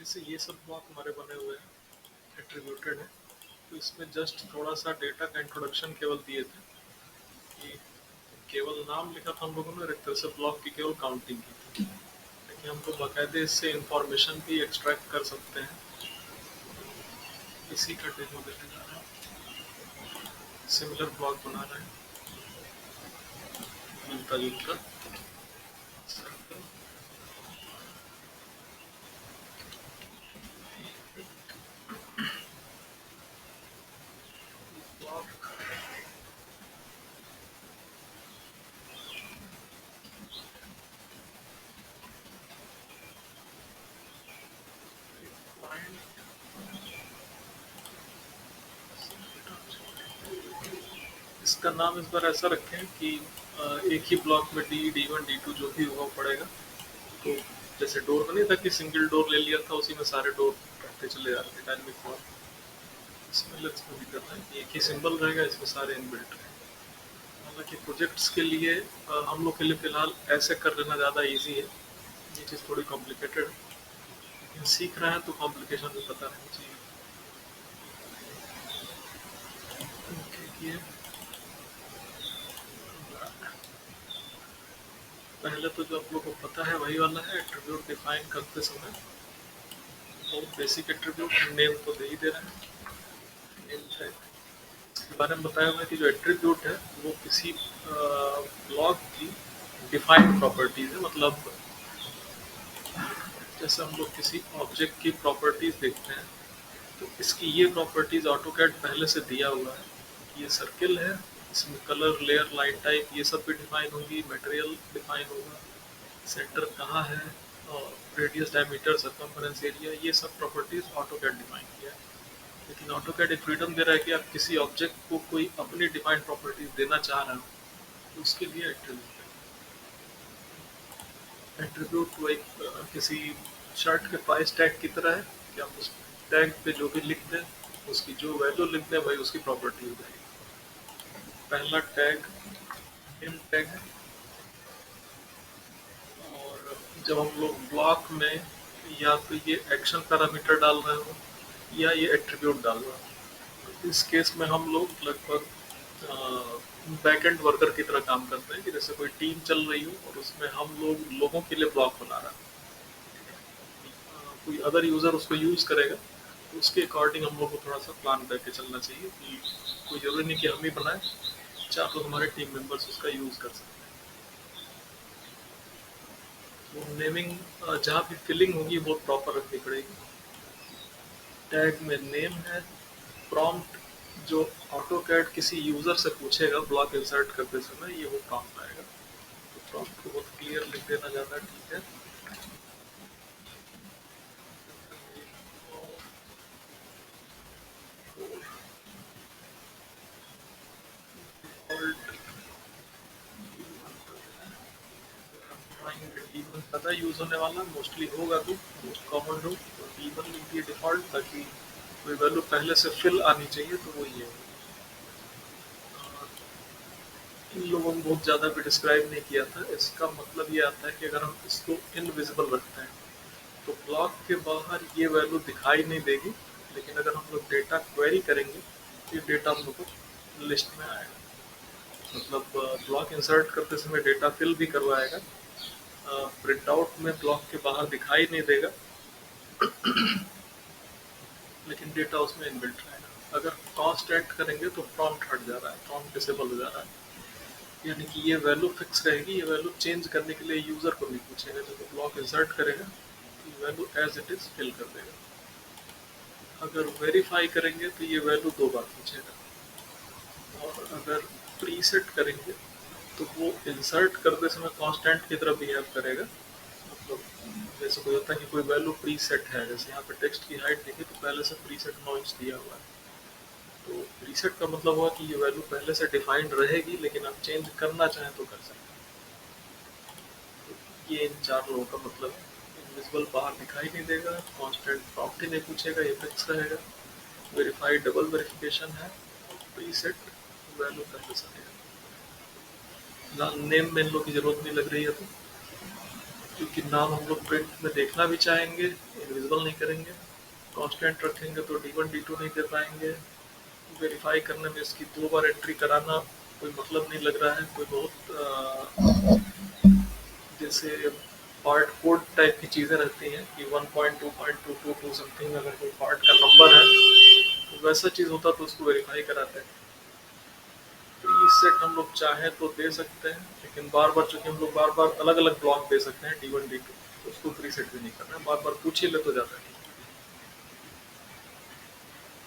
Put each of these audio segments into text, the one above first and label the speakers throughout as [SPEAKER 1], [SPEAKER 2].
[SPEAKER 1] जैसे ये सब ब्लॉक हमारे बने हुए हैं, एट्रीब्यूटेड है। तो इसमें जस्ट थोड़ा सा डेटा का इंट्रोडक्शन केवल दिए थे कि केवल नाम लिखा था हम लोगों ने, और एक तरह से ब्लॉक की केवल काउंटिंग की थी। लेकिन हम तो बाकायदे इससे इंफॉर्मेशन भी एक्सट्रैक्ट कर सकते हैं। इसी का डेमो देने जा रहा है। सिमिलर ब्लॉक बना रहे हैं, मिलता जुलता सर्कल। ब्लॉक इसका नाम इस बार ऐसा रखें कि एक ही ब्लॉक में D1 D2 जो भी होगा पड़ेगा। तो जैसे डोर में नहीं था कि सिंगल डोर ले लिया था, उसी में सारे डोर रखते चले जाते हैं डायनेमिक फॉर्म। इसमें लेट्स भी करना है कि एक ही सिंबल रहेगा, इसमें सारे इनबिल्ट रहेंगे। हालांकि प्रोजेक्ट्स के लिए हम लोग के लिए फिलहाल ऐसे कर लेना ज़्यादा इजी है। ये चीज़ थोड़ी कॉम्प्लिकेटेड है, लेकिन सीख रहे हैं तो कॉम्प्लिकेशन भी पता रहनी चाहिए। ये पहले तो जो आप लोग को पता है वही वाला है। एट्रीब्यूट डिफाइन करते समय बहुत बेसिक एट्रीब्यूट नेम तो दे ही दे रहे हैं। नेम टैग के बारे में बताया हुआ है कि जो एट्रीब्यूट है वो किसी ब्लॉक की डिफाइंड प्रॉपर्टीज है। मतलब जैसे हम लोग किसी ऑब्जेक्ट की प्रॉपर्टीज देखते हैं, तो इसकी ये प्रॉपर्टीज ऑटोकैड पहले से दिया हुआ है कि ये सर्किल है, इसमें कलर, लेयर, लाइन टाइप ये सब भी डिफाइन होगी, मटेरियल डिफाइन होगा, सेंटर कहाँ है, और रेडियस, डायमीटर, सरकमफेरेंस एरिया, ये सब प्रॉपर्टीज ऑटोकैड डिफाइन किया है। लेकिन ऑटोकैड एक फ्रीडम दे रहा है कि आप किसी ऑब्जेक्ट को कोई अपनी डिफाइंड प्रॉपर्टीज देना चाह रहे हो, तो उसके लिए एट्रीब्यूट है। एट्रीब्यूट वो एक किसी शर्ट के प्राइस टैग की तरह है कि आप उस टैग पे जो भी लिख दें, उसकी जो वैल्यू लिख दें वही उसकी प्रॉपर्टी हो जाएगी। पहला टैग नेम टैग है, और जब हम लोग ब्लॉक में या तो ये एक्शन पैरामीटर डाल रहे हो या ये एट्रीब्यूट डाल रहे हो, तो इस केस में हम लोग लगभग बैकएंड वर्कर की तरह काम करते हैं कि जैसे कोई टीम चल रही हो और उसमें हम लोग लोगों के लिए ब्लॉक बना रहे हैं। कोई अदर यूज़र उसको यूज़ करेगा, तो उसके अकॉर्डिंग हम लोग को थोड़ा सा प्लान करके चलना चाहिए कि कोई ज़रूरी नहीं कि हम ही बनाए, चार लोग हमारे टीम मेंबर्स उसका यूज़ कर सकते हैं। तो नेमिंग जहाँ भी फिलिंग होगी वो प्रॉपर रखनी पड़ेगी। टैग में नेम है। प्रॉम्प्ट जो ऑटोकैड किसी यूज़र से पूछेगा ब्लॉक इंसर्ट करते समय, ये वो प्रॉम्प्ट आएगा। तो प्रॉम्प्ट को बहुत क्लियर लिख देना ज़्यादा ठीक है। ज़्यादा यूज़ होने वाला मोस्टली होगा तो मोस्ट कॉमन हो तो D1 लिख दिए डिफ़ॉल्ट, ताकि कोई वैल्यू पहले से फिल आनी चाहिए तो वो ये है। इन लोगों ने बहुत ज़्यादा भी डिस्क्राइब नहीं किया था। इसका मतलब ये आता है कि अगर हम इसको इनविजिबल रखते हैं तो ब्लॉक के बाहर ये वैल्यू दिखाई नहीं देगी, लेकिन अगर हम लोग डेटा क्वेरी करेंगे तो ये डेटा हम लोग को लिस्ट में आएगा। मतलब ब्लॉक इंसर्ट करते समय डेटा फिल भी करवाएगा, प्रिंट आउट में ब्लॉक के बाहर दिखाई नहीं देगा, लेकिन डेटा उसमें इनबिल्ट रहेगा। अगर कांस्टेंट करेंगे तो प्रॉम्प्ट हट जा रहा है, प्रॉम्प्ट डिसेबल हो जा रहा है, यानी कि ये वैल्यू फिक्स रहेगी। ये वैल्यू चेंज करने के लिए यूज़र को नहीं पूछेगा। जब ब्लॉक इंसर्ट करेगा तो ये value as it is fill कर देगा। अगर वेरीफाई करेंगे तो ये वैल्यू दो बार पूछेगा, और अगर प्रीसेट करेंगे तो वो इंसर्ट करते समय कांस्टेंट की तरह बिहेव करेगा। मतलब जैसे कोई होता है कि कोई वैल्यू प्रीसेट है, जैसे यहाँ पे टेक्स्ट की हाइट देखिए तो पहले से प्रीसेट नॉइज दिया हुआ है। तो प्रीसेट का मतलब हुआ कि ये वैल्यू पहले से डिफाइंड रहेगी, लेकिन आप चेंज करना चाहें तो कर सकते हैं। तो ये इन चार लोगों का मतलब है। इनविजिबल बाहर दिखाई नहीं देगा, कांस्टेंट प्रॉम्प्ट ही नहीं पूछेगा, ये फिक्स रहेगा, वेरीफाई डबल वेरिफिकेशन है, प्रीसेट वैल्यू पहले से रहेगा। नेम में इन लोग की जरूरत नहीं लग रही है तो क्योंकि नाम हम लोग प्रिंट में देखना भी चाहेंगे, इनविजिबल नहीं करेंगे। कांस्टेंट रखेंगे तो D1 D2 नहीं दे पाएंगे। वेरीफाई करने में इसकी 2 बार एंट्री कराना कोई मतलब नहीं लग रहा है। कोई बहुत जैसे पार्ट कोड टाइप की चीज़ें रहती हैं कि 1.2.222 समथिंग अगर कोई पार्ट का नंबर है तो वैसा चीज़ होता तो उसको वेरीफाई कराते हैं। प्री सेट हम लोग चाहें तो दे सकते हैं, लेकिन बार बार चूंकि हम लोग बार बार अलग अलग ब्लॉक दे सकते हैं D1 D2, तो उसको प्री सेट भी नहीं करना है। बार बार पूछ ही ले तो जाता है।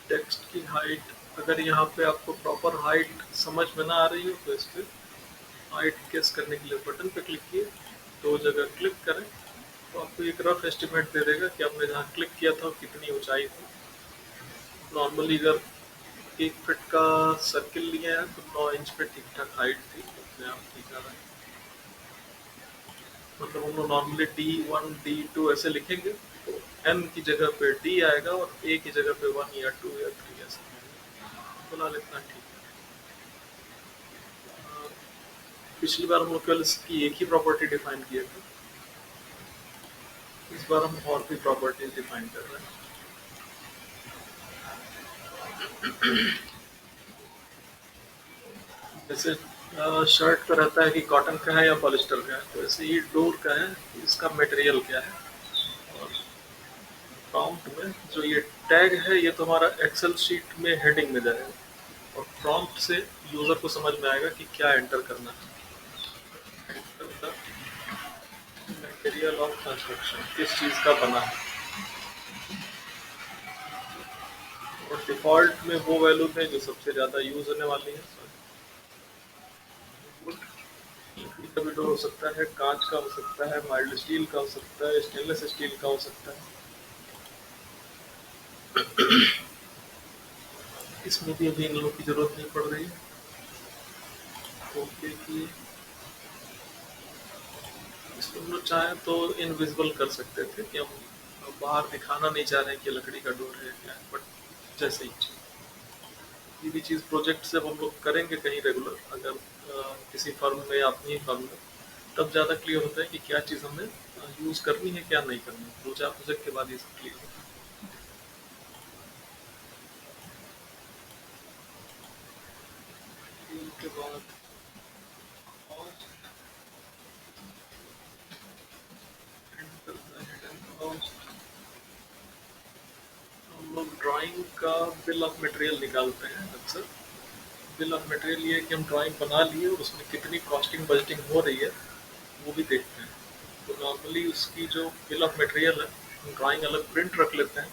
[SPEAKER 1] टेक्स्ट की हाइट, अगर यहाँ पे आपको प्रॉपर हाइट समझ में ना आ रही हो तो इस पर हाइट गेस करने के लिए बटन पे क्लिक किए, 2 जगह क्लिक करें तो आपको एक रफ एस्टिमेट दे देगा कि आपने जहाँ क्लिक किया था कितनी ऊंचाई थी। नॉर्मली अगर 1 फीट का सर्किल लिया है तो 9 इंच पे ठीक ठाक हाइट थी, अपने आप ठीक आ रहा है। मतलब हम लोग नॉर्मली D1 D2 ऐसे लिखेंगे तो N की जगह पे D आएगा और A की जगह पे 1 या 2 या 3 ऐसा। फिलहाल इतना ठीक है। पिछली बार हम लोग केवल इसकी एक ही प्रॉपर्टी डिफाइन किए थे, इस बार हम और भी प्रॉपर्टीज डिफाइन कर रहे हैं। जैसे शर्ट का रहता है कि कॉटन का है या पॉलिस्टर का है, तो ऐसे ही डोर का है कि इसका मटेरियल क्या है। और प्रॉम्प्ट में जो ये टैग है ये तुम्हारा एक्सेल शीट में हेडिंग में जाएगा, और प्रॉम्प्ट से यूजर को समझ में आएगा कि क्या एंटर करना है। मटेरियल ऑफ कंस्ट्रक्शन किस चीज़ का बना है, और डिफॉल्ट में वो वैल्यू है जो सबसे ज़्यादा यूज होने वाली है। लकड़ी का भी डोर हो सकता है, कांच का हो सकता है, माइल्ड स्टील का हो सकता है, स्टेनलेस स्टील का हो सकता है। इसमें भी अभी इन लोगों की जरूरत नहीं पड़ रही है। ओके की इसको हम लोग चाहें तो इनविजिबल कर सकते थे कि हम बाहर दिखाना नहीं चाह रहे हैं कि लकड़ी का डोर है क्या है, बट जैसे ही ये भी चीज़ प्रोजेक्ट से हम लोग करेंगे कहीं रेगुलर, अगर किसी फर्म में या अपनी फर्म में, तब ज़्यादा क्लियर होता है कि क्या चीज़ हमें यूज़ करनी है क्या नहीं करनी है। 2-4 प्रोजेक्ट के बाद ये सब क्लियर होता है। उसके बाद cost and cost, हम लोग ड्राइंग का बिल ऑफ मटेरियल निकालते हैं अक्सर। बिल ऑफ मटेरियल ये है कि हम ड्राइंग बना लिए और उसमें कितनी कॉस्टिंग बजटिंग हो रही है वो भी देखते हैं। तो नॉर्मली उसकी जो बिल ऑफ मटेरियल है, हम ड्राइंग अलग प्रिंट रख लेते हैं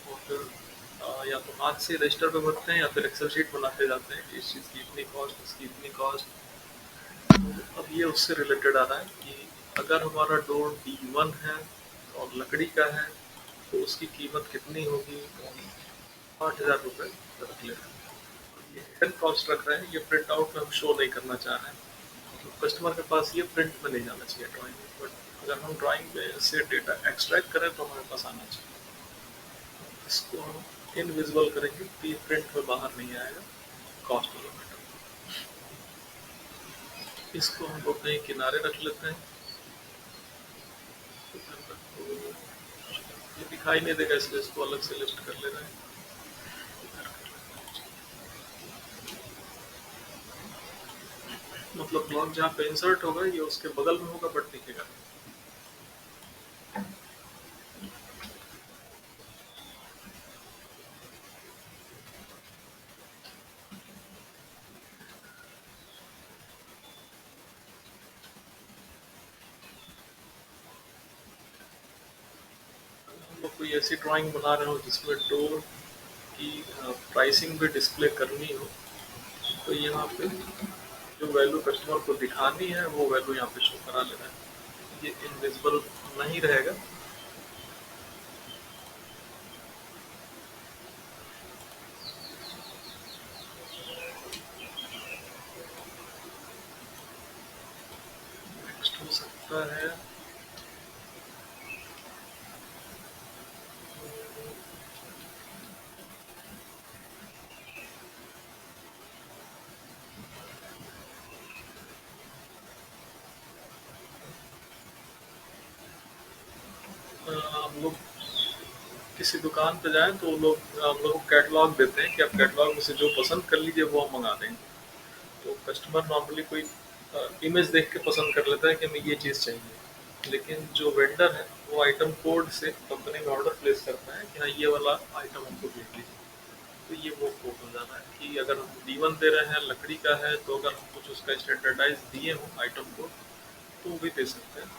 [SPEAKER 1] और फिर या तो हाथ से रजिस्टर पे भरते हैं या फिर एक्सेल शीट बनाते जाते हैं कि इस चीज़ की इतनी कॉस्ट, इसकी इतनी कॉस्ट। तो अब ये उससे रिलेटेड आ रहा है कि अगर हमारा डोर D1 है और लकड़ी का है तो उसकी कीमत कितनी होगी, 8,000 रुपये रख लेते हैं। ये हिडन कॉस्ट रख रहे हैं, ये प्रिंट आउट में हम शो नहीं करना चाह रहे हैं। तो कस्टमर के पास ये प्रिंट में नहीं जाना चाहिए ड्राइंग में, बट अगर हम ड्राइंग में से डेटा एक्सट्रैक्ट करें तो हमारे पास आना चाहिए। इसको हम इनविजिबल करेंगे तो ये प्रिंट में बाहर नहीं आएगा कॉस्ट वाला मैटर। इसको हम लोग कहीं किनारे रख लेते हैं, ये दिखाई नहीं देगा इसलिए इसको अलग से लिस्ट कर ले रहे हैं। मतलब ब्लॉक जहाँ पे इंसर्ट होगा ये उसके बगल में होगा बट दिखेगा। हम लोग कोई ऐसी ड्राइंग बना रहे हो जिसमें डोर की प्राइसिंग भी डिस्प्ले करनी हो, तो यहाँ पे जो वैल्यू कस्टमर को दिखानी है वो वैल्यू यहाँ पे शो करा लेना है। ये इनविजिबल नहीं रहेगा। नेक्स्ट हो सकता है हम लोग किसी दुकान पे जाएं तो वो लोग हम लोग को कैटलॉग देते हैं कि आप कैटलॉग में से जो पसंद कर लीजिए वो हम मंगा देंगे। तो कस्टमर नॉर्मली कोई इमेज देख के पसंद कर लेता है कि हमें ये चीज़ चाहिए, लेकिन जो वेंडर है वो आइटम कोड से कंपनी में ऑर्डर प्लेस करता है कि हाँ ये वाला आइटम हमको भेज दीजिए। तो ये वो कोड हो जाना है कि अगर हम D1 दे रहे हैं लकड़ी का है तो अगर हम कुछ उसका स्टैंडर्डाइज दिए हों आइटम कोड तो वो भी दे सकते हैं।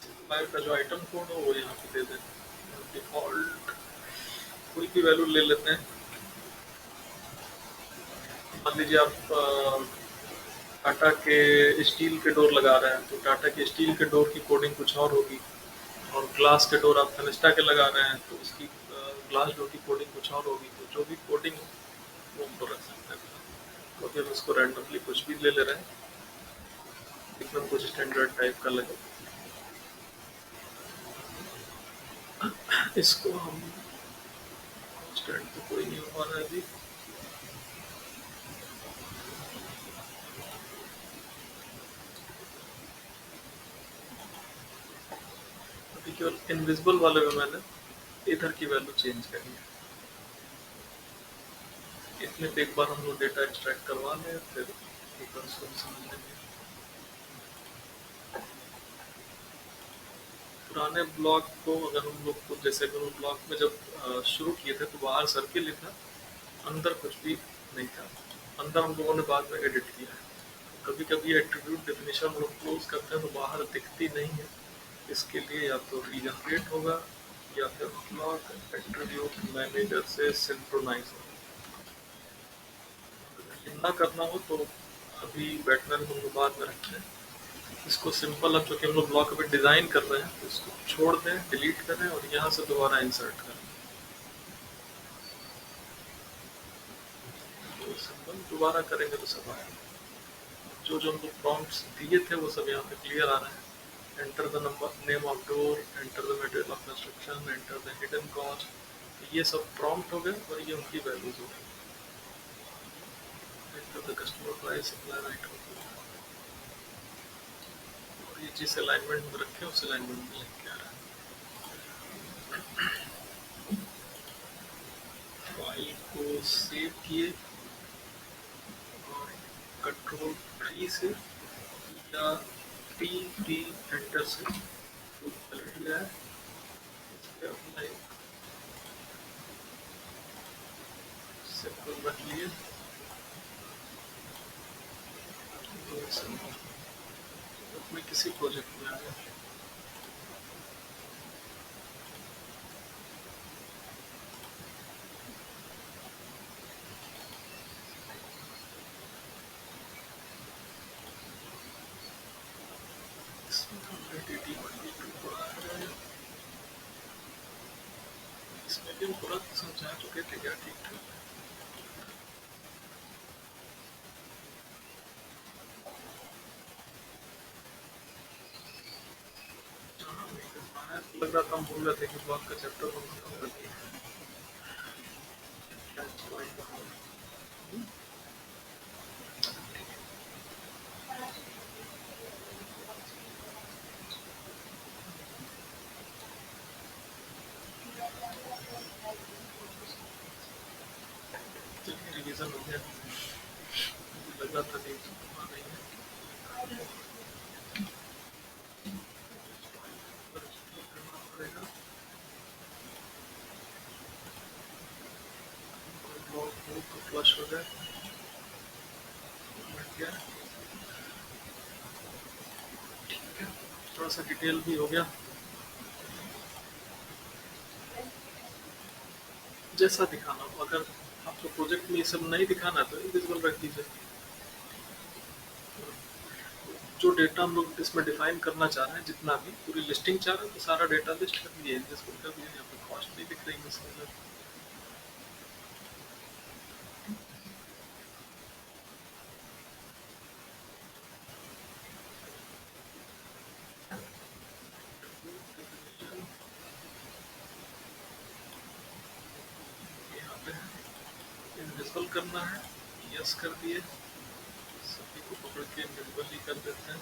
[SPEAKER 1] सप्लायर का जो आइटम कोड हो वो यहाँ पे दे दें। डिफ़ॉल्ट कोई भी वैल्यू ले लेते हैं। मान लीजिए आप टाटा के स्टील के डोर लगा रहे हैं तो टाटा के स्टील के डोर की कोडिंग कुछ और होगी, और ग्लास के डोर आप फेनिस्टा के लगा रहे हैं तो उसकी ग्लास डोर की कोडिंग कुछ और होगी। तो जो भी कोडिंग हो वो हम तो रख सकते हैं। तो फिर उसको रैंडमली कुछ भी ले ले रहे हैं, एकदम कुछ स्टैंडर्ड टाइप का लगे। इसको हम स्टैंड तो कोई नहीं हो पा रहा है अभी। अभी केवल इनविजिबल वाले में मैंने इधर की वैल्यू चेंज करी है। इसमें तो एक बार हम लोग डेटा एक्सट्रैक्ट करवा लें फिर एक बार उसको समझ लेंगे। पुराने ब्लॉग को अगर हम लोग को जैसे अगर उस ब्लॉग में जब शुरू किए थे तो बाहर सर्किल ही था, अंदर कुछ भी नहीं था। अंदर हम लोगों ने बाद में एडिट किया है। कभी कभी एट्रीब्यूट डेफिनेशन हम लोग क्लोज करते हैं तो बाहर दिखती नहीं है। इसके लिए या तो रीजनरेट होगा या फिर ब्लॉग एट्रीब्यूट मैनेजर से सिंक्रोनाइज होगा। ना करना हो तो अभी बैटमैन हम लोग बाद में रखते हैं। इसको सिंपल अब चूंकि हम लोग ब्लॉक अभी डिज़ाइन कर रहे हैं तो इसको छोड़ दें, डिलीट करें और यहाँ से दोबारा इंसर्ट करें। तो सिंपल दोबारा करेंगे तो सब आएगा। जो जो हम लोग प्रॉम्प्ट्स दिए थे वो सब यहाँ पे क्लियर आ रहे हैं। Enter the number name of door, enter the material of construction, enter the hidden cost. ये सब प्रॉम्प्ट हो गए और ये उनकी वैल्यूज हो गई। Enter the customer price supplier item, और ये जिस अलाइनमेंट में रखे उस अलाइनमेंट में लिख के आ रहा है। फाइल को सेव किए और कंट्रोल 3 से या P एंटर से पलट गया है। इस पे अपना सिंपल रख लिए। अपने किसी प्रोजेक्ट में आ गया। इसमें हमने DD1 पढ़ा है, इसमें भी हम पूरा समझा चुके थे क्या ठीक ठाक। लग रहा था हम भूल रहे थे कि ब्लॉक का चैप्टर हम खत्म कर दिया। रिवीजन हो गया, लग रहा था नहीं नहीं है। फ्लश हो जाए ठीक है। थोड़ा सा डिटेल भी हो गया। जैसा दिखाना हो, अगर आपको प्रोजेक्ट में ये सब नहीं दिखाना तो इनविजिबल रख दीजिए। जो डेटा हम लोग इसमें डिफाइन करना चाह रहे हैं जितना भी पूरी लिस्टिंग चाह रहे हैं तो सारा डेटा लिस्ट कर दिए, इनविजिबल कर दिए। यहाँ पे कॉस्ट नहीं दिख रही है इसके अंदर। करते हैं, इनविजिबल करना है, यस कर दिए, सभी को पकड़ के इनविजिबल ही कर देते हैं।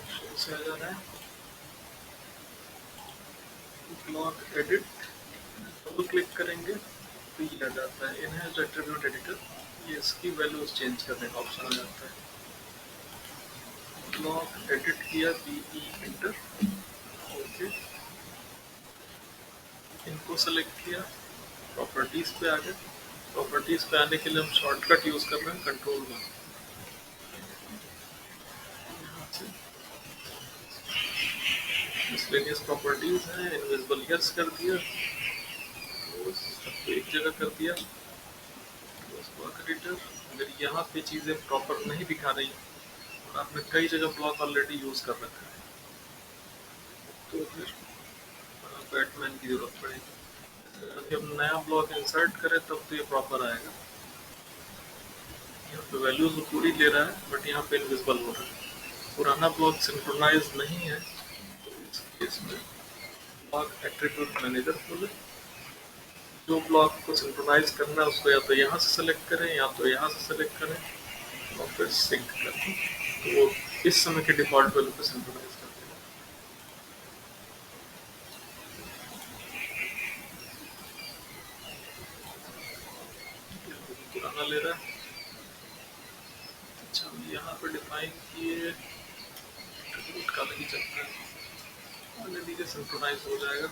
[SPEAKER 1] शो से आ जा रहा है, ब्लॉक एडिट, डबल क्लिक करेंगे तो ये आ जाता है इनहेंस्ड एट्रीब्यूट एडिटर, ये इसकी वैल्यूज चेंज करने का ऑप्शन आ जाता है। ब्लॉक एडिट किया, बीई इंटर, ओके, इनको सेलेक्ट किया, प्रॉपर्टीज पे आ गए। प्रॉपर्टीज पे आने के लिए हम शॉर्टकट यूज कर रहे हैं कंट्रोल में, मिसलेनियस प्रॉपर्टीज है, इनविजिबल यस कर दिया, सबको एक जगह कर दिया, ब्लॉक एडिटर। अगर यहाँ पे चीजें प्रॉपर नहीं दिखा रही और आपने कई जगह ब्लॉक ऑलरेडी यूज कर रखा है तो फिर बैटमैन की जरूरत पड़ेगी। जब हम नया ब्लॉक इंसर्ट करें तब तो ये प्रॉपर आएगा। यहाँ पे वैल्यूज वो पूरी ले रहा है बट यहाँ पे इनविजिबल हो रहा है, पुराना ब्लॉक सिंक्रोनाइज नहीं है तो इस केस में ब्लॉक एट्रीब्यूट मैनेजर खोले, जो ब्लॉक को सिंक्रोनाइज करना है उसको या तो यहाँ से सेलेक्ट करें या तो यहाँ से सेलेक्ट करें और फिर सिंक कर दें, तो वो इस समय के डिफॉल्ट वैल्यू पे सिंक्रोनाइज कर देगा। पुराना ले रहा है। अच्छा, हम यहाँ पर डिफाइन किए एट्रीब्यूट का नहीं चलता है, आने दीजिए, सिंक्रोनाइज हो जाएगा।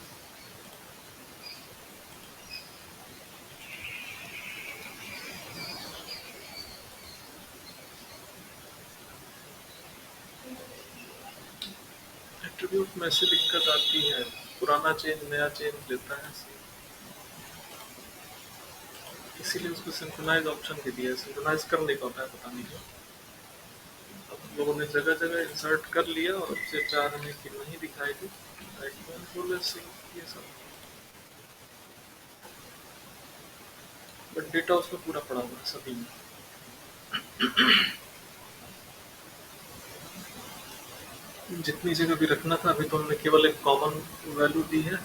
[SPEAKER 1] एट्रीब्यूट में ऐसी दिक्कत आती है, पुराना चेंज नया चेंज लेता है, इसीलिए उसको सिंक्रोनाइज ऑप्शन दे दिया है, सिंक्रोनाइज कर नहीं पाता है, पता नहीं क्यों। अब लोगों ने जगह जगह इंसर्ट कर लिया और अब से चाह रहे हैं कि नहीं दिखाएगी, ये सब, बट डेटा उसमें पूरा पड़ा हुआ है सभी में। जितनी जगह भी रखना था अभी तो हमने केवल एक कॉमन वैल्यू दी है,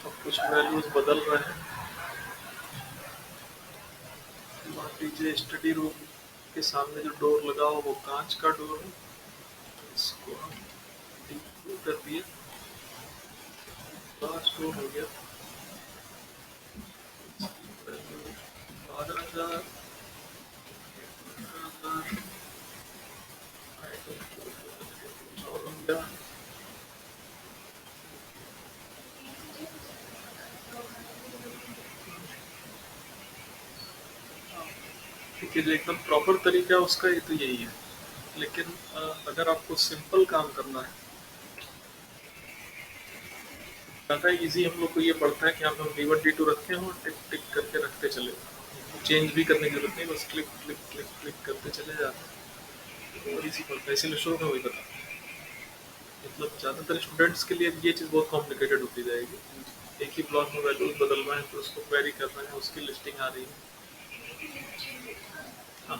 [SPEAKER 1] अब कुछ वैल्यूज बदल रहे हैं। मान लीजिए स्टडी रूम के सामने जो डोर लगा हो वो कांच का डोर है, इसको हम डिक्लेयर कर दिए, कांच डोर हो गया, 12,000 ठीक है, जो एकदम प्रॉपर तरीका है उसका ये तो यही है, लेकिन अगर आपको सिंपल काम करना है, ज़्यादा इजी हम लोग को ये पड़ता है कि हम D1 D2 रखे हों, टिक टिक करके रखते चले, चेंज भी करने की जरूरत नहीं, बस क्लिक क्लिक क्लिक क्लिक करते चले जाते हैं, और इजी पड़ता है, इसीलिए शुरू में वही बता, मतलब ज़्यादातर स्टूडेंट्स के लिए ये चीज़ बहुत कॉम्प्लिकेटेड होती जाएगी, एक ही ब्लॉक में वैल्यूज बदलना है, फिर उसको क्वेरी करना है, उसकी लिस्टिंग आ रही है। हाँ,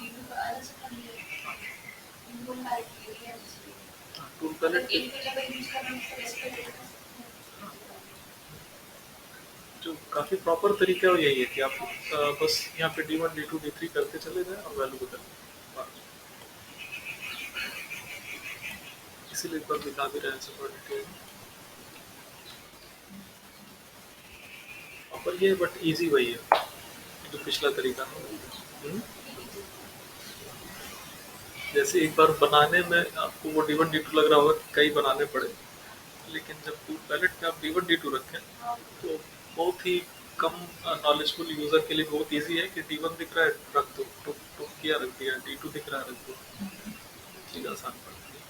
[SPEAKER 1] टूल पैलेट जो काफ़ी प्रॉपर तरीका है वो यही है कि आप बस यहाँ पे D1 D2 D3 करते चले जाएं और वैल्यू बदल, इसीलिए एक बार दिखा भी रहे हैं सब डिटेल पर ये, बट इजी वही है जो पिछला तरीका है। जैसे एक बार बनाने में आपको वो D1 D2 लग रहा होगा कि कई बनाने पड़े, लेकिन जब टूल पैलेट पे आप D1 D2 रखें तो बहुत ही कम नॉलेजफुल यूजर के लिए बहुत इजी है कि D1 दिख रहा है रख दो, टुक टुक किया रख दिया, D2 दिख रहा है रख दो, चीज़ आसान पड़ती है।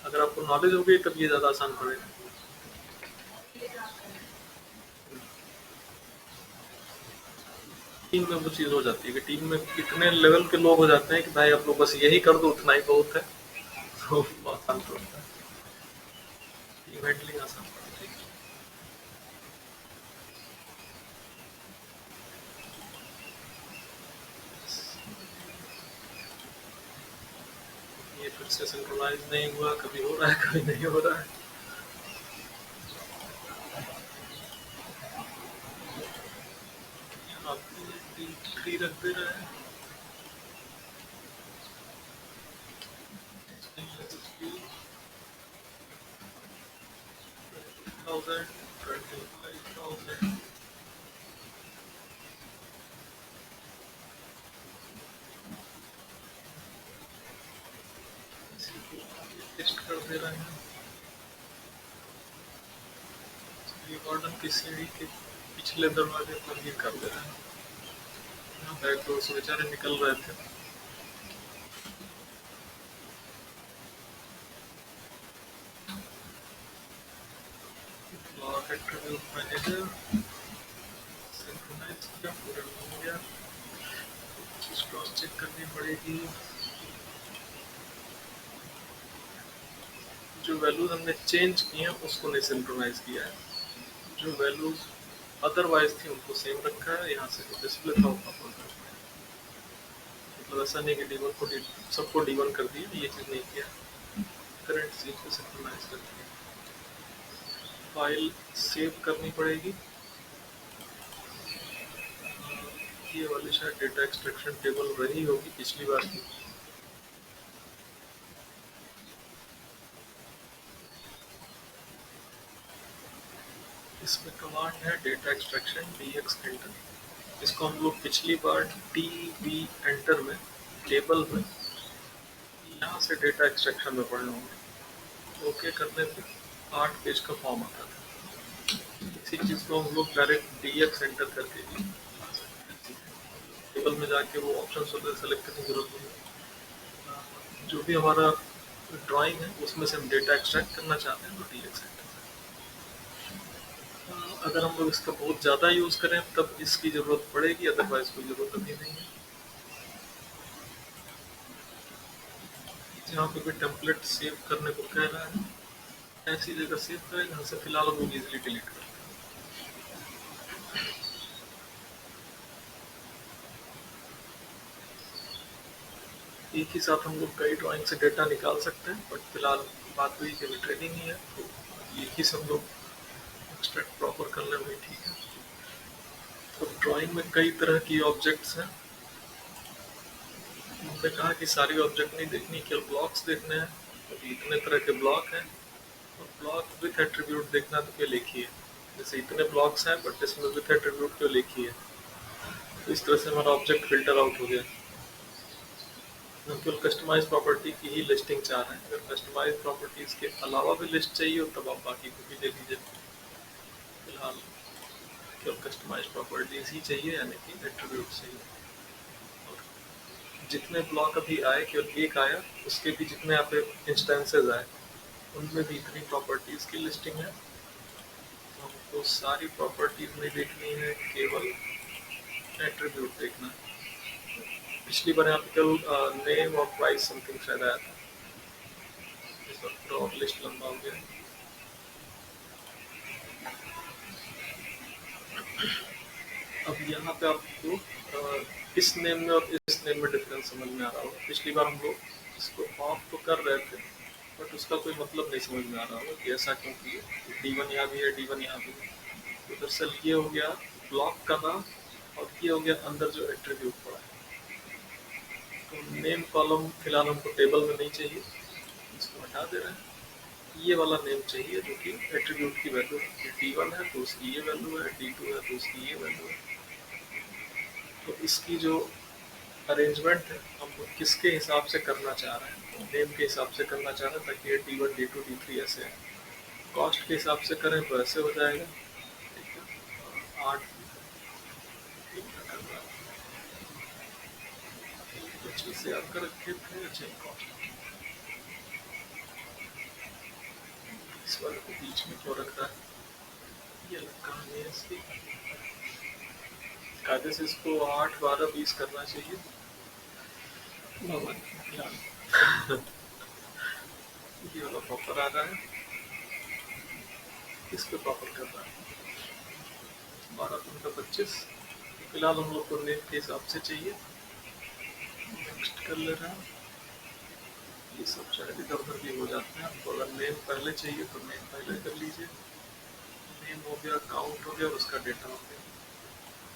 [SPEAKER 1] अगर आपको नॉलेज हो गई तब ये ज़्यादा आसान पड़ेगा। टीम में वो चीज़ हो जाती है कि टीम में इतने लेवल के लोग हो जाते हैं कि भाई आप लोग बस यही कर दो, उतना ही बहुत है, तो आसान पड़ता है, टीम हैंडलिंग आसान पड़ती है। से सिंक्रोनाइज नहीं हुआ, कभी हो रहा है कभी नहीं हो रहा है। यहाँ पे D3 रख दे रहा है। SSD 20,000, 25,000। इसी को टेस्ट कर दे रहे हैं। ये वार्डन की सीढ़ी के पिछले दरवाजे पर ये कर दे रहे हैं। यहाँ बैक डोर से बेचारे निकल रहे थे। ब्लॉक एट्रीब्यूट मैनेजर सिंक्रोनाइज किया, पूरा हो गया। चीज क्रॉस चेक करनी पड़ेगी। जो वैल्यूज हमने चेंज किए हैं उसको नहीं सिंक्रोनाइज किया है, जो वैल्यूज अदरवाइज थी उनको सेम रखा है। यहाँ से डिस्प्ले था ऊपर, मतलब ऐसा नहीं कि D1 को सबको D1 कर दिया, ये चीज़ नहीं किया। करंट चीज को सिंक्रोनाइज कर दिया। फाइल सेव करनी पड़ेगी। ये वाली शायद डेटा एक्सट्रैक्शन टेबल रही होगी पिछली बार की। इसमें कमांड है डेटा एक्सट्रैक्शन dx एंटर। इसको हम लोग पिछली बार dv एंटर में टेबल में यहाँ से डेटा एक्सट्रैक्शन में पढ़े होंगे। ओके करने पे 8 पेज का फॉर्म आता था। इसी चीज़ को हम लोग डायरेक्ट dx एंटर करके भी टेबल में जाके वो ऑप्शन होते हैं सेलेक्ट करने की जरूरत नहीं। जो भी हमारा ड्राइंग है उसमें से हम डेटा एक्सट्रैक्ट करना चाहते हैं तो dx एंटर। अगर हम लोग इसका बहुत ज़्यादा यूज़ करें तब इसकी ज़रूरत पड़ेगी, अदरवाइज कोई ज़रूरत अभी नहीं है। जहाँ पे भी टेम्पलेट सेव करने को कह रहा है ऐसी जगह सेव करें जहाँ से फिलहाल हम लोग इजीली डिलीट कर लें। एक ही साथ हम लोग कई ड्राइंग से डेटा निकाल सकते हैं, बट फिलहाल बात हुई कि ट्रेडिंग ही है तो एक ही सब लोग एक्सट्रैक्ट प्रॉपर कर लें, वही ठीक है। तो ड्राइंग में कई तरह की ऑब्जेक्ट्स हैं। हमने कहा कि सारी ऑब्जेक्ट नहीं देखनी, केवल ब्लॉक्स देखने हैं। अभी इतने तरह के ब्लॉक हैं और ब्लॉक विथ एट्रीब्यूट देखना तो केवल एक ही है। जैसे इतने ब्लॉक्स हैं बट इसमें विथ एट्रीब्यूट केवल एक ही है। तो इस तरह से हमारा ऑब्जेक्ट फिल्टर आउट हो गया। हम केवल कस्टमाइज प्रॉपर्टी की ही लिस्टिंग चाह रहे हैं। अगर कस्टमाइज प्रॉपर्टीज के अलावा भी लिस्ट चाहिए हो तब आप बाकी को भी दे दीजिए। फिलहाल केवल कस्टमाइज प्रॉपर्टीज ही चाहिए, यानी कि एट्रीब्यूट चाहिए। और जितने ब्लॉक अभी आए केवल एक आया, उसके भी जितने यहाँ पे इंस्टेंसेज आए उनमें भी इतनी प्रॉपर्टीज की लिस्टिंग है। हमको सारी प्रॉपर्टीज नहीं देखनी है, केवल एट्रीब्यूट देखना है। पिछली बार यहाँ पे केवल नेम और प्राइस समथिंग शायद आया था, इस बार पूरा और लिस्ट लंबा हो गया। अब यहाँ पे आपको इस नेम में और इस नेम में डिफरेंस समझ में आ रहा होगा। पिछली बार हम लोग इसको ऑफ तो कर रहे थे बट उसका कोई मतलब नहीं समझ में आ रहा होगा कि ऐसा क्यों किए। D1 यहाँ भी है, D1 यहाँ भी है। तो दरअसल ये हो गया ब्लॉक का नाम और ये हो गया अंदर जो एट्रीब्यूट पड़ा है। तो नेम कॉलम फिलहाल हमको टेबल में नहीं चाहिए, इसको हटा दे रहे हैं। ये वाला नेम चाहिए जो कि एट्रीब्यूट की वैल्यू है। D1 है तो उसकी ये वैल्यू है, D2 है तो उसकी ये वैल्यू है। तो इसकी जो अरेंजमेंट है हम लोग किसके हिसाब से करना चाह रहे हैं, नेम के हिसाब से करना चाह रहे हैं ताकि ये D1 D2 D3 ऐसे है। कॉस्ट के हिसाब से करें तो ऐसे हो जाएगा, ठीक है। 8 अच्छे से आपका रखे थे, अच्छे कॉस्ट। इस वाले को बीच में क्यों रख रहा है, ये अलग कहानी है इसकी। कायदे से इसको 8, 12, 20 करना चाहिए। ये वाला प्रॉपर आ रहा है, इस पे प्रॉपर कर रहा है। 12, 15, 25 फिलहाल हम लोग को नेम के हिसाब से चाहिए। नेक्स्ट कर ले रहा है। ये सब शायद इधर उधर भी हो जाते हैं। आपको अगर नेम पहले चाहिए तो नेम पहले कर लीजिए। नेम हो गया, काउंट हो गया और उसका डेटा हो गया।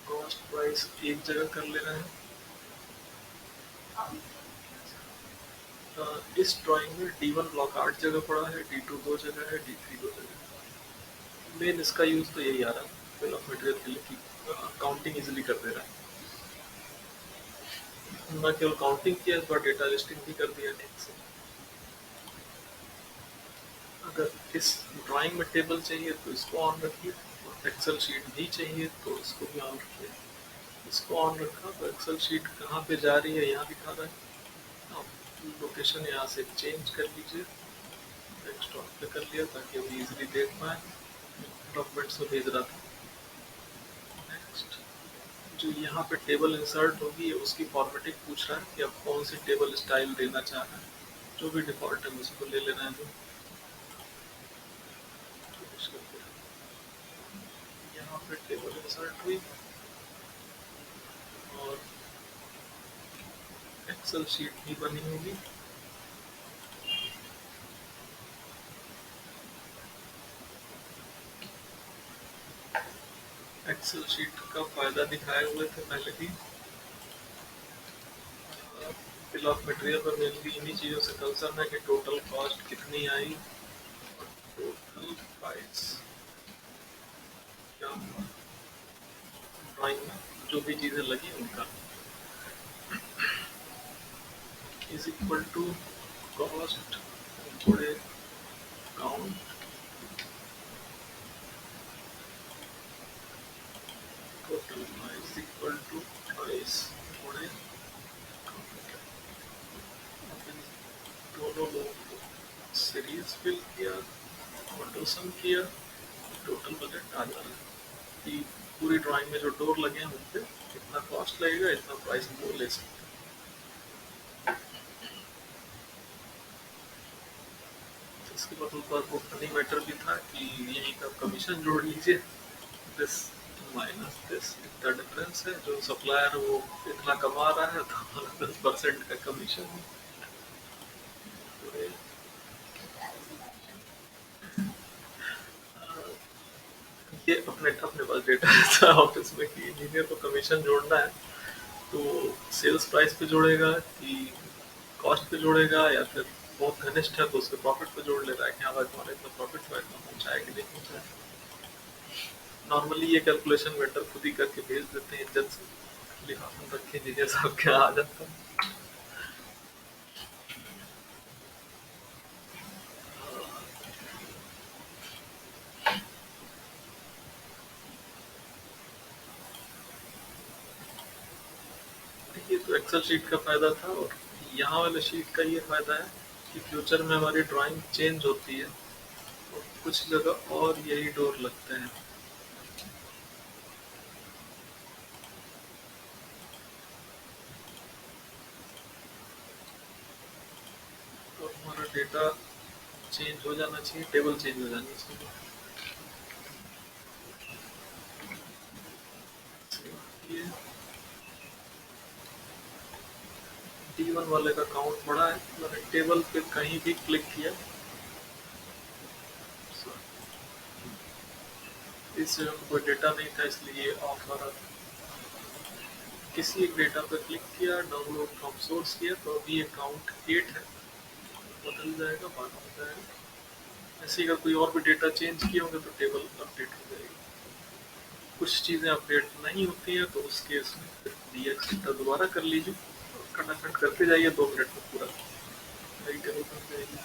[SPEAKER 1] कॉस्ट प्राइस एक जगह कर ले रहे हैं। इस ड्राइंग में D1 ब्लॉक 8 जगह पड़ा है, D2 2 जगह है, D3 2 जगह है। मेन इसका यूज तो यही आ रहा है बिल ऑफ मटेरियल के लिए कि काउंटिंग इजिली कर दे रहा है। न केवल काउंटिंग किया, इस बार डेटा लिस्टिंग भी कर दिया ठीक से। अगर इस ड्राइंग में टेबल चाहिए तो इसको ऑन रखिए, और एक्सेल शीट भी चाहिए तो इसको भी ऑन रखिए। इसको ऑन रखा तो एक्सेल शीट कहाँ पे जा रही है यहाँ दिखा रहा है। आप लोकेशन यहाँ से चेंज कर लीजिए, डेस्कटॉप पे कर लिया ताकि हम इजीली देख पाए। डॉक्यूमेंट्स में भेज रहा था। नेक्स्ट, जो यहाँ पे टेबल इंसर्ट होगी उसकी फॉर्मेटिंग पूछ रहा है कि आप कौन सी टेबल स्टाइल देना चाह रहे हैं। जो भी डिफॉल्ट है उसको ले लेना है। यहाँ पे टेबल इंसर्ट हुई और एक्सेल शीट भी बनी होगी। एक्सेल शीट का फायदा दिखाए हुए थे पहले भी। बिल ऑफ मटेरियल पर मेनली इन्हीं चीज़ों से कंसर्न है कि टोटल कॉस्ट कितनी आई और टोटल प्राइस क्या हुआ। ड्राइंग में जो भी चीज़ें लगी उनका इज इक्वल टू कॉस्ट थोड़े count total is equal to price थोड़े दोनों लोगों को सीरीज फिल किया, ऑटो सम किया, टोटल बजट आ जा रहा है कि पूरी ड्राइंग में जो डोर लगे हैं उन पे इतना कॉस्ट लगेगा, इतना प्राइस हम लोग ले सकते हैं। इसके बदल पर वो फनी मैटर भी था कि यहीं का कमीशन जोड़ लीजिए, दिस माइनस दिस, इतना डिफरेंस है। जो सप्लायर वो इतना कमा रहा है तो हमारा 10% का कमीशन है। ये अपने अपने पास डेटा रहता है ऑफिस में कि इंजीनियर को कमीशन जोड़ना है तो सेल्स प्राइस पे जोड़ेगा कि कॉस्ट पे जोड़ेगा, या फिर बहुत घनिष्ठ है तो उसके प्रॉफिट पे जोड़ ले रहा है कि हाँ भाई तुम्हारा इतना प्रॉफिट हुआ, इतना पहुंचाया कि नहीं पहुंचाया। नॉर्मली ये कैलकुलेशन वेंडर खुद ही करके भेज देते हैं इंजन से, लिहाजा रखे इंजीनियर साहब क्या आ जाता है। ये तो एक्सेल शीट का फायदा था, और यहाँ वाले शीट का ये फायदा है कि फ्यूचर में हमारी ड्राइंग चेंज होती है और कुछ जगह और यही डोर लगते हैं। तो हमारा डेटा चेंज हो जाना चाहिए, टेबल चेंज हो जानी चाहिए। ये D1 वाले का काउंट बड़ा है, मैंने टेबल पे कहीं भी क्लिक किया, इस कोई डेटा नहीं था इसलिए ये ऑफ आ रहा था। किसी एक डेटा पर क्लिक किया, डाउनलोड फ्रॉम सोर्स किया तो अभी ये काउंट 8 है, बदल जाएगा, 12 हो जाएगा। ऐसे ही अगर कोई और भी डेटा चेंज किए होंगे तो टेबल अपडेट हो जाएगी। कुछ चीज़ें अपडेट नहीं होती हैं तो उस केस में फिर DX डेटा दोबारा कर लीजिए और खटाखट करते जाइए, 2 मिनट में पूरा नई टेबल बन जाएगी।